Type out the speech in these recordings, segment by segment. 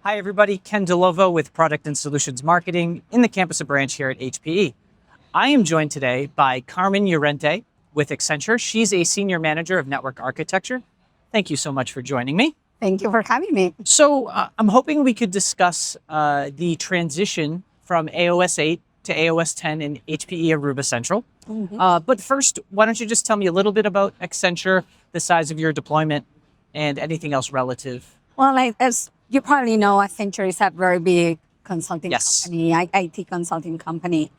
Hi, everybody. Ken DeLovo with Product and Solutions Marketing in the campus branch here at HPE. I am joined today by Carmen Llorente with Accenture. She's a Senior Manager of Network Architecture. Thank you so much for joining me. Thank you for having me. So I'm hoping we could discuss the transition from AOS8 to AOS10 in HPE Aruba Central. But first, why don't you just tell me a little bit about Accenture, the size of your deployment, and anything else relative? Well, as you probably know, Accenture is a very big consulting Yes. company, IT consulting company.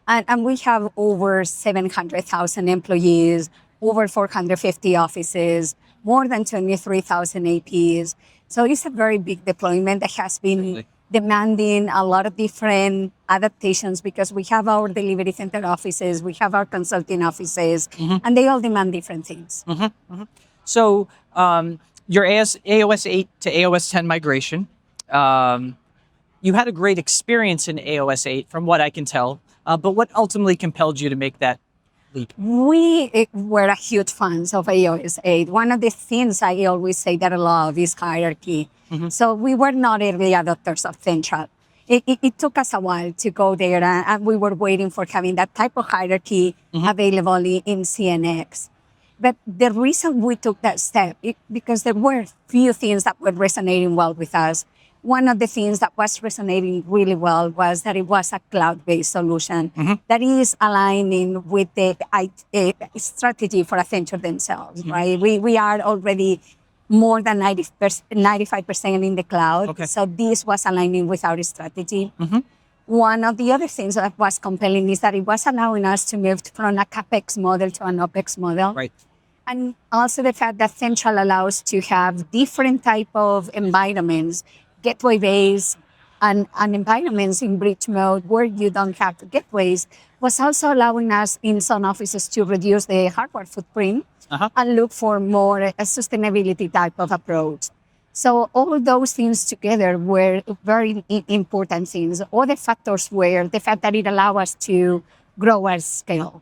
And we have over 700,000 employees, over 450 offices, more than 23,000 APs. So it's a very big deployment that has been Really? demanding a lot of different adaptations because we have our delivery center offices, we have our consulting offices, and they all demand different things. So your AOS8 to AOS10 migration, you had a great experience in AOS8 from what I can tell, but what ultimately compelled you to make that leap? We were a huge fans of AOS8. One of the things I always say that I love is hierarchy. So we were not early adopters of Central. It took us a while to go there, and we were waiting for having that type of hierarchy available in CNX. But the reason we took that step is because there were few things that were resonating well with us. One of the things that was resonating really well was that it was a cloud-based solution that is aligning with the strategy for Accenture themselves, right? We are already more than 95% in the cloud. Okay. So this was aligning with our strategy. One of the other things that was compelling is that it was allowing us to move from a CapEx model to an OpEx model. Right. And also the fact that Central allows to have different type of environments, gateway-based and environments in bridge mode where you don't have the gateways, was also allowing us in some offices to reduce the hardware footprint and look for more a sustainability type of approach. So all those things together were very important things. Other factors were the fact that it allowed us to grow our scale.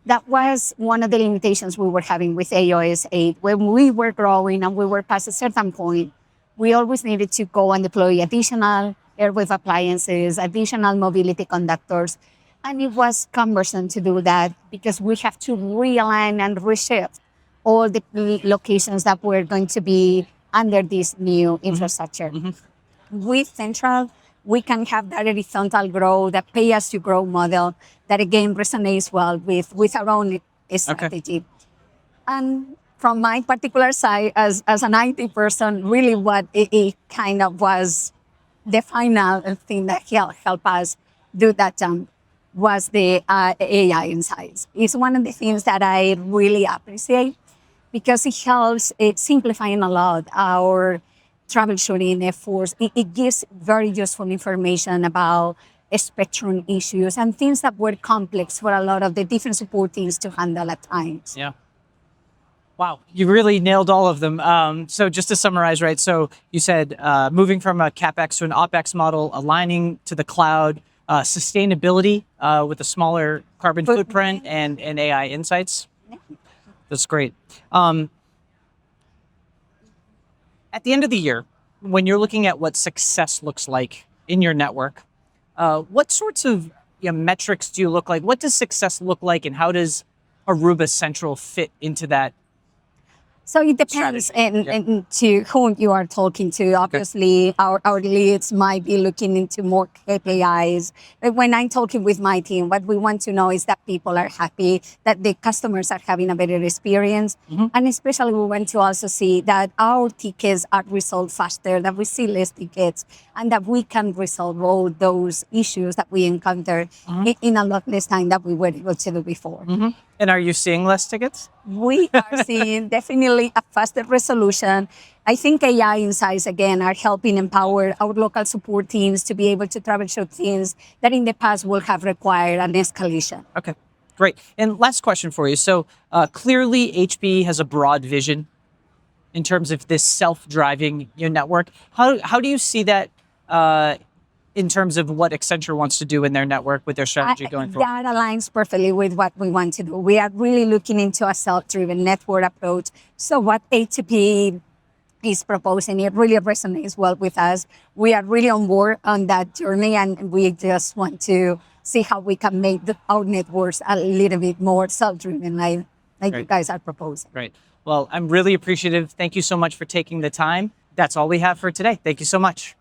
That was one of the limitations we were having with AOS8. When we were growing and we were past a certain point, we always needed to go and deploy additional airwave appliances, additional mobility conductors. And it was cumbersome to do that because we have to realign and reshift all the locations that were going to be under this new infrastructure. With Central, we can have that horizontal growth, that pay-as-you-grow model that again resonates well with our own strategy. And from my particular side, as an IT person, really what it kind of was the final thing that helped us do that jump was the AI insights. It's one of the things that I really appreciate because it helps simplifying a lot our troubleshooting efforts. It gives very useful information about spectrum issues and things that were complex for a lot of the different support teams to handle at times. Yeah. Wow, you really nailed all of them. So just to summarize, right? So you said moving from a CapEx to an OpEx model, aligning to the cloud, sustainability with a smaller carbon footprint, and AI insights. That's great. At the end of the year, when you're looking at what success looks like in your network, what sorts of metrics do you look like? What does success look like, and how does Aruba Central fit into that? So it depends and to whom you are talking to. Obviously, our leads might be looking into more KPIs. But when I'm talking with my team, what we want to know is that people are happy, that the customers are having a better experience. And especially we want to also see that our tickets are resolved faster, that we see less tickets, and that we can resolve all those issues that we encounter in a lot less time than we were able to do before. And are you seeing less tickets? We are seeing definitely a faster resolution. I think AI insights, again, are helping empower our local support teams to be able to troubleshoot things that in the past would have required an escalation. Okay, great. And last question for you. So clearly HPE has a broad vision in terms of this self-driving network. How do you see that in terms of what Accenture wants to do in their network with their strategy going forward? That aligns perfectly with what we want to do. We are really looking into a self-driven network approach. So what HPE is proposing. It really resonates well with us. We are really on board on that journey, and we just want to see how we can make our networks a little bit more self-driven, like you Great. guys are proposing. Great. Well, I'm really appreciative. Thank you so much for taking the time. That's all we have for today. Thank you so much.